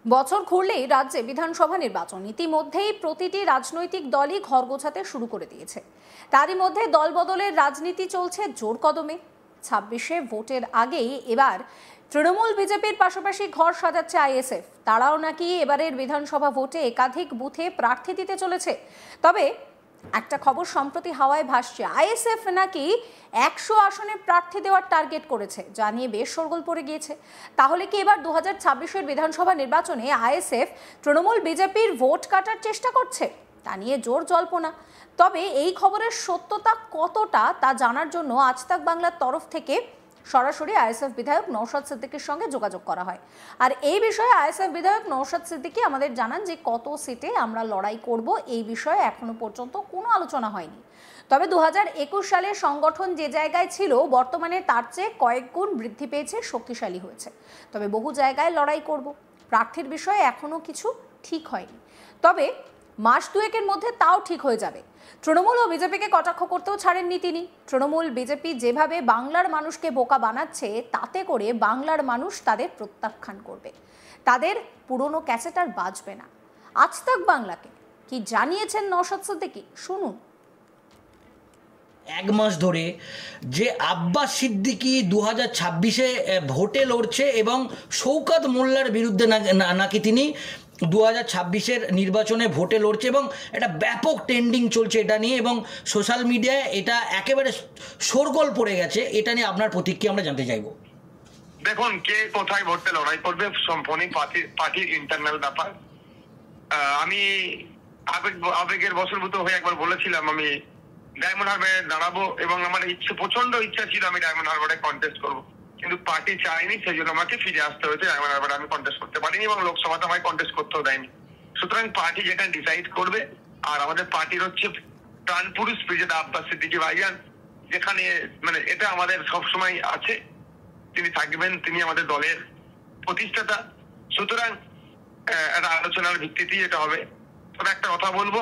বছর ঘুরলেই রাজ্যে বিধানসভা নির্বাচন। ইতিমধ্যেই প্রতিটি রাজনৈতিক দলই ঘর গোছাতে শুরু করে দিয়েছে। তারই মধ্যে দলবদলের রাজনীতি চলছে জোর কদমে। 26-এ ভোটের আগেই এবার তৃণমূল বিজেপির পাশাপাশি ঘর সাজাচ্ছে আইএসএফ। তারাও নাকি এবারের বিধানসভা ভোটে একাধিক বুথে প্রার্থী দিতে চলেছে। তবে একটা খবর সম্প্রতি হাওয়ায় ভাসছে, আইএসএফ নাকি 100 আসনে প্রার্থী দেওয়ার টার্গেট করেছে, যা নিয়ে বেশ শোরগোল পড়ে গিয়েছে। তাহলে কি এবার 2026-এর বিধানসভা নির্বাচনে আইএসএফ তৃণমূল বিজেপির ভোট কাটার চেষ্টা করছে? তা নিয়ে জোর জল্পনা। তবে এই খবরের সত্যতা কতটা তা জানার জন্য আজ তাক বাংলার তরফ থেকে সরাসরি আইএসএফ বিধায়ক নওশাদ সিদ্দিকীর সঙ্গে যোগাযোগ করা হয়। আর এই বিষয়ে আইএসএফ বিধায়ক নওশাদ সিদ্দিকী আমাদের জানান যে কত সিটে আমরা লড়াই করব এই বিষয়ে এখনো পর্যন্ত কোনো আলোচনা হয়নি। তবে 2021 সালে সংগঠন যে জায়গায় ছিল বর্তমানে তার চেয়ে কয়েক গুণ বৃদ্ধি পেয়েছে, শক্তিশালী হয়েছে। তবে বহু জায়গায় লড়াই করব, প্রার্থীর বিষয়ে এখনো কিছু ঠিক হয়নি। তবে মাস দুয়েকের মধ্যে তাও ঠিক হয়ে যাবে। তৃণমূল ও বিজেপিকে কটাক্ষ করতেও ছাড়েননি তিনি। তৃণমূল বিজেপি যেভাবে বাংলার মানুষকে বোকা বানাচ্ছে, তাতে করে বাংলার মানুষ তাদের প্রত্যাখ্যান করবে, তাদের পুরনো ক্যাসেট আর বাজবে না। আজ তাক বাংলাকে কি জানিয়েছেন নওশাদ সিদ্দিকী, শুনুন। এক মাস ধরে যে আব্বাস সিদ্দিকী 2026-এ ভোটে লড়ছে এবং শওকত মোল্লার বিরুদ্ধে নাকি তিনি 2026-এর নির্বাচনে ভোটে লড়ছে এবং একটা ব্যাপক ট্রেন্ডিং চলছে এটা নিয়ে, এবং সোশ্যাল মিডিয়ায় এটা একেবারে শোরগোল পড়ে গেছে। এটা নিয়ে আপনার প্রতিক্রিয়া আমরা জানতে চাইব। দেখুন, কে কোথায় ভোটে লড়াই করবে সম্পূর্ণ পার্টির ইন্টারনাল ব্যাপার। আমি আবেগের বশীভূত হয়ে একবার বলেছিলাম আমি ডায়মন্ড হারবারে দাঁড়াবো, এবং আমার প্রচন্ড ইচ্ছা ছিল আমি ডায়মন্ড হারবারে কন্টেস্ট করবো, কিন্তু পার্টি চাইনি, সেই জন্য আমাকে ফিরে আসতে হয়েছে। ডায়মন্ড হারবারে আমি কন্টেস্ট করতে পারিনি এবং লোকসভাতে আমায় কন্টেস্ট করতেও দেয়নি। সুতরাং পার্টি যেটা ডিসাইড করবে, আর আমাদের পার্টির হচ্ছে প্রাণ পুরুষ প্রিজেতা আব্বাস সিদ্দিকী ভাইজান, যেখানে মানে এটা আমাদের সবসময় আছে, তিনি থাকবেন, তিনি আমাদের দলের প্রতিষ্ঠাতা। সুতরাং একটা আলোচনার ভিত্তিতেই এটা হবে। তবে একটা কথা বলবো,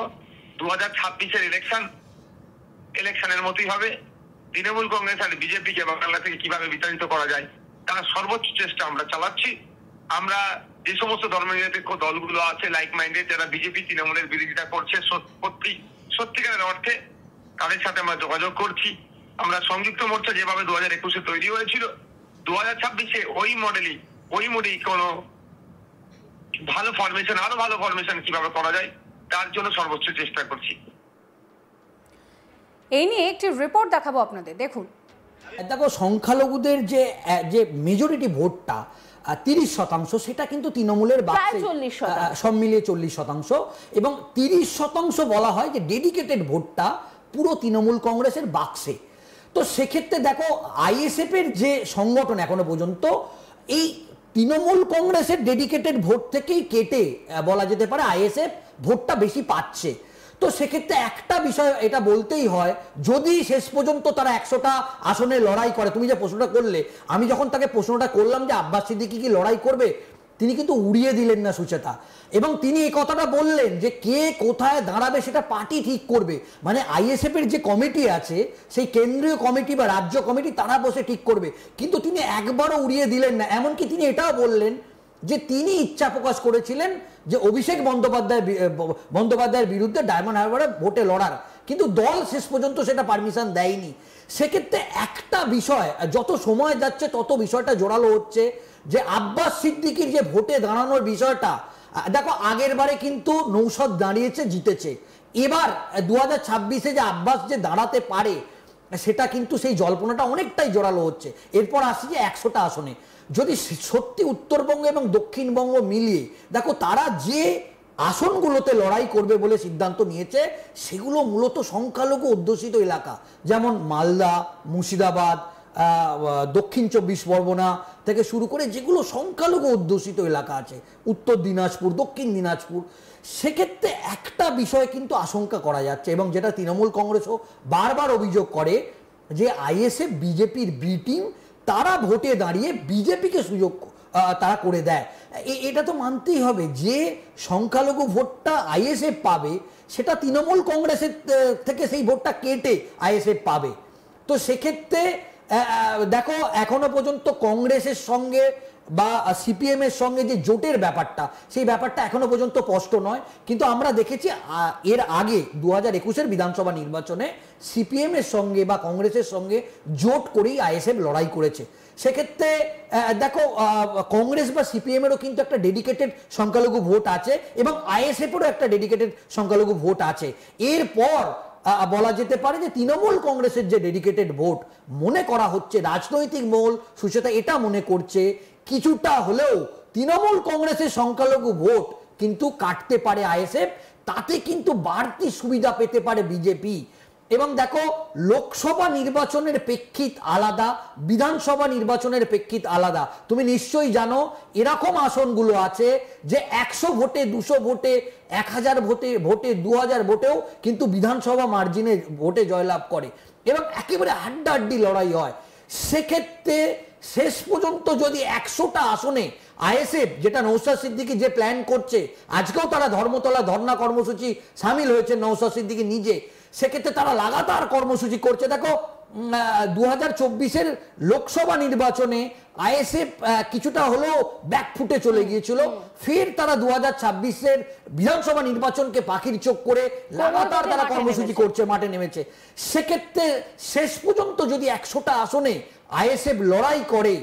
2026-এর ইলেকশনের মতোই হবে। তৃণমূল কংগ্রেস আর বিজেপিকে বাংলা থেকে কিভাবে বিতাড়িত করা যায় তার সর্বোচ্চ চেষ্টা আমরা চালাচ্ছি। আমরা যে সমস্ত ধর্মনিরপেক্ষ দলগুলো আছে লাইক মাইন্ডেড, যারা বিজেপি তৃণমূলের বিরোধিতা করছে সত্যিকারের অর্থে, তাদের সাথে আমরা যোগাযোগ করছি। আমরা সংযুক্ত মোর্চা যেভাবে 2021-এ তৈরি হয়েছিল, 2026-এ ওই মোডেই কোনো ভালো ফরমেশন, আরো ভালো ফরমেশন কিভাবে করা যায় তার জন্য সর্বোচ্চ চেষ্টা করছি। এই নিয়ে একটি রিপোর্ট দেখাবো আপনাদের, দেখুন। দেখো, সংখ্যালঘুদের যে মেজরিটি ভোটটা 30%, সেটা কিন্তু তৃণমূলের বাক্সে সব মিলিয়ে 40%, এবং 30% বলা হয় যে ডেডিকেটেড ভোটটা পুরো তৃণমূল কংগ্রেসের বাক্সে। তো সেক্ষেত্রে দেখো, আইএসএফ এর যে সংগঠন এখনো পর্যন্ত এই তৃণমূল কংগ্রেসের ডেডিকেটেড ভোট থেকেই কেটে বলা যেতে পারে আইএসএফ ভোটটা বেশি পাচ্ছে। তো সেক্ষেত্রে একটা বিষয় এটা বলতেই হয়, যদি শেষ পর্যন্ত তারা 100টা আসনে লড়াই করে, তুমি যে প্রশ্নটা করলে, আমি যখন তাকে প্রশ্নটা করলাম যে আব্বাস সিদ্দিকী কি লড়াই করবে, তিনি কিন্তু উড়িয়ে দিলেন না সুচেতা, এবং তিনি এই কথাটা বললেন যে কে কোথায় দাঁড়াবে সেটা পার্টি ঠিক করবে। মানে আইএসএফ এর যে কমিটি আছে, সেই কেন্দ্রীয় কমিটি বা রাজ্য কমিটি, তারা বসে ঠিক করবে। কিন্তু তিনি একবারও উড়িয়ে দিলেন না। এমনকি তিনি এটাও বললেন যে তিনি ইচ্ছা প্রকাশ করেছিলেন যে অভিষেক বন্দ্যোপাধ্যায়ের বিরুদ্ধে ডায়মন্ড হারবারে ভোটে লড়ার, কিন্তু দল শেষ পর্যন্ত সেটা পারমিশন দেয়নি। সেক্ষেত্রে একটা বিষয়, যত সময় যাচ্ছে তত বিষয়টা জোরালো হচ্ছে যে আব্বাস সিদ্দিকীর যে ভোটে দাঁড়ানোর বিষয়টা, দেখো আগের বারে কিন্তু নৌশাদ দাঁড়িয়েছে, জিতেছে। এবার 2026-এ যে আব্বাস যে দাঁড়াতে পারে, সেটা কিন্তু সেই জল্পনাটা অনেকটাই জোরালো হচ্ছে। এরপর আসছে যে 100টা আসনে, যদি সত্যি উত্তরবঙ্গ এবং দক্ষিণবঙ্গ মিলিয়ে দেখো, তারা যে আসনগুলোতে লড়াই করবে বলে সিদ্ধান্ত নিয়েছে, সেগুলো মূলত সংখ্যালঘু অধ্যুষিত এলাকা, যেমন মালদা, মুর্শিদাবাদ, দক্ষিণ 24 পরগনা থেকে শুরু করে যেগুলো সংখ্যালঘু অধ্যুষিত এলাকা আছে, উত্তর দিনাজপুর, দক্ষিণ দিনাজপুর। সেক্ষেত্রে একটা বিষয় কিন্তু আশঙ্কা করা যাচ্ছে, এবং যেটা তৃণমূল কংগ্রেসও বারবার অভিযোগ করে, যে আইএসএফ বিজেপির বি টিম, তারা ভোটে দাঁড়িয়ে বিজেপিকে সুযোগ তারা করে দেয়। এটা তো মানতেই হবে যে সংখ্যালঘু ভোটটা আইএসএফ পাবে, সেটা তৃণমূল কংগ্রেসের থেকে সেই ভোটটা কেটে আইএসএফ পাবে। তো সেক্ষেত্রে দেখো, এখনো পর্যন্ত কংগ্রেসের সঙ্গে বা সিপিএম এর সঙ্গে যে জোটের ব্যাপারটা, সেই ব্যাপারটা এখনো পর্যন্ত স্পষ্ট নয়। কিন্তু আমরা দেখেছি এর আগে 2021-এর বিধানসভা নির্বাচনে সিপিএম এর সঙ্গে বা কংগ্রেসের সঙ্গে জোট করেই আইএসএফ লড়াই করেছে। সেক্ষেত্রে দেখো, কংগ্রেস বা সিপিএম এরও কিন্তু একটা ডেডিকেটেড সংখ্যালঘু ভোট আছে এবং আইএসএফেরও একটা ডেডিকেটেড সংখ্যালঘু ভোট আছে। এরপর বলা যেতে পারে যে তৃণমূল কংগ্রেসের যে ডেডিকেটেড ভোট মনে করা হচ্ছে, রাজনৈতিক মহল সুচেতা এটা মনে করছে কিছুটা হলেও তৃণমূল কংগ্রেসের সংখ্যালঘু ভোট কিন্তু কাটতে পারে আইএসএফ, তাতে কিন্তু বাড়তি সুবিধা পেতে পারে বিজেপি। এবং দেখো, লোকসভা নির্বাচনের প্রেক্ষিত আলাদা, বিধানসভা নির্বাচনের প্রেক্ষিত আলাদা। তুমি নিশ্চয়ই জানো এরকম আসনগুলো আছে যে 100 ভোটে, 200 ভোটে, 1000 ভোটে 2000 ভোটেও কিন্তু বিধানসভা মার্জিনে ভোটে জয়লাভ করে এবং একেবারে হাড্ডাহাড্ডি লড়াই হয়। সেক্ষেত্রে শেষ পর্যন্ত যদি 100টা আসনে আইএসএফ, যেটা নওশাদ সিদ্দিকী যে প্ল্যান করছে, আজকেও তারা ধর্মতলা ধর্ণা কর্মসূচি সামিল হয়েছে নওশাদ সিদ্দিকী নিজে, সেক্ষেত্রে তারা লাগাতার কর্মসূচি করছে। দেখো, 2024-এর লোকসভা নির্বাচনে আইএসএফ কিছুটা হলেও ব্যাকফুটে চলে গিয়েছিল, ফের তারা 2026-এর বিধানসভা নির্বাচনকে পাখির চোখ করে লাগাতার তারা কর্মসূচি করছে, মাঠে নেমেছে। সেক্ষেত্রে শেষ পর্যন্ত যদি 100টা আসনে আইএসএফ লড়াই করে,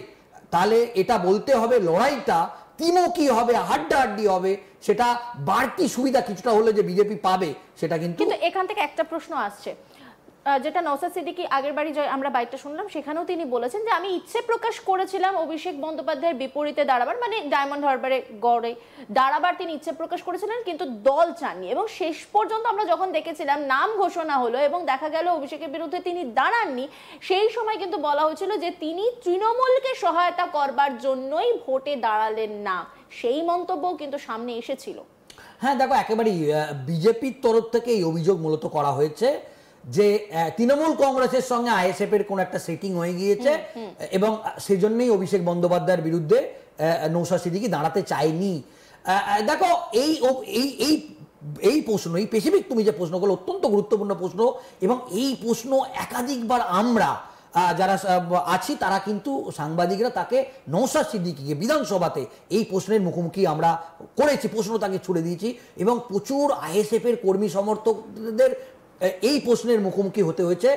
তাহলে এটা বলতে হবে লড়াইটা তিমুখী হবে, হাড্ডাহাড্ডি হবে। সেটা বাড়তি সুবিধা কিছুটা হলে যে বিজেপি পাবে সেটা কিন্তু এখান থেকে একটা প্রশ্ন আসছে, যেটা নওশাদ সিদ্দিকী আগের বাড়ি আমরা বাইকটা শুনলাম, সেখানেও তিনি বলেছেন যে আমি ইচ্ছে প্রকাশ করেছিলাম অভিষেক বন্দ্যোপাধ্যায়ের বিপরীতে দাঁড়াবার, মানে ডায়মন্ড হারবারে গড়ে দাঁড়াবার তিনি ইচ্ছে প্রকাশ করেছিলেন, কিন্তু দল চাননি। এবং শেষ পর্যন্ত আমরা যখন দেখেছিলাম নাম ঘোষণা হলো এবং দেখা গেল অভিষেকের বিরুদ্ধে তিনি দাঁড়াননি, সেই সময় কিন্তু বলা হয়েছিল যে তিনি তৃণমূলকে সহায়তা করবার জন্যই ভোটে দাঁড়ালেন না। সেই মন্তব্যও কিন্তু সামনে এসেছিল। হ্যাঁ, দেখো, একেবারেই বিজেপির তরফ থেকে এই অভিযোগ মূলত করা হয়েছে যে তৃণমূল কংগ্রেসের সঙ্গে আইএসএফ এর কোন একটা সেটিং হয়ে গিয়েছে এবং সেই জন্যই অভিষেক বন্দ্যোপাধ্যায়ের বিরুদ্ধে নওশাদ সিদ্দিকী দাঁড়াতে চায়নি। দেখো, এই প্রশ্ন, এই স্পেসিফিক তুমি যে প্রশ্নগুলো, অত্যন্ত গুরুত্বপূর্ণ প্রশ্ন এবং এই প্রশ্ন একাধিকবার আমরা যারা আছি তারা কিন্তু সাংবাদিকরা তাকে নওশাদ সিদ্দিকীকে বিধানসভাতে এই প্রশ্নের মুখোমুখি আমরা করেছি, প্রশ্ন তাকে ছুড়ে দিয়েছি এবং প্রচুর আইএসএফ এর কর্মী সমর্থকদের এই প্রশ্নের মুখোমুখি হতে হয়েছে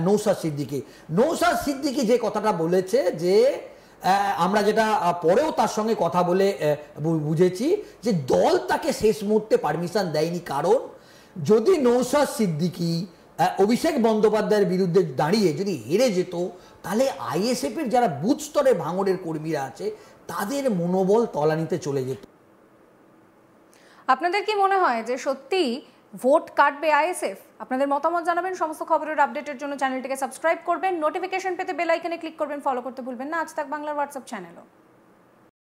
নওশাদ সিদ্দিকী। নওশাদ সিদ্দিকী যে কথাটা বলেছে, যে আমরা যেটা পরেও তার সঙ্গে কথা বলে বুঝেছি যে দল তাকে শেষ মুহূর্তে পারমিশন দেয়নি, কারণ যদি নওশাদ সিদ্দিকী অভিষেক বন্দ্যোপাধ্যায়ের বিরুদ্ধে দাঁড়িয়ে যদি হেরে যেত, তাহলে আইএসএফ এর যারা বুথ স্তরে ভাঙড়ের কর্মীরা আছে তাদের মনোবল তলানিতে চলে যেত। আপনাদের কি মনে হয় যে সত্যি ভোট কাটবে আইএসএফ? আপনাদের মতামত জানাবেন। সমস্ত খবরের আপডেটের জন্য চ্যানেলটিকে সাবস্ক্রাইব করবেন, নোটিফিকেশন পেতে বেল আইকনে ক্লিক করবেন, ফলো করতে ভুলবেন না আজ তাক বাংলার হোয়াটসঅ্যাপ চ্যানেলও।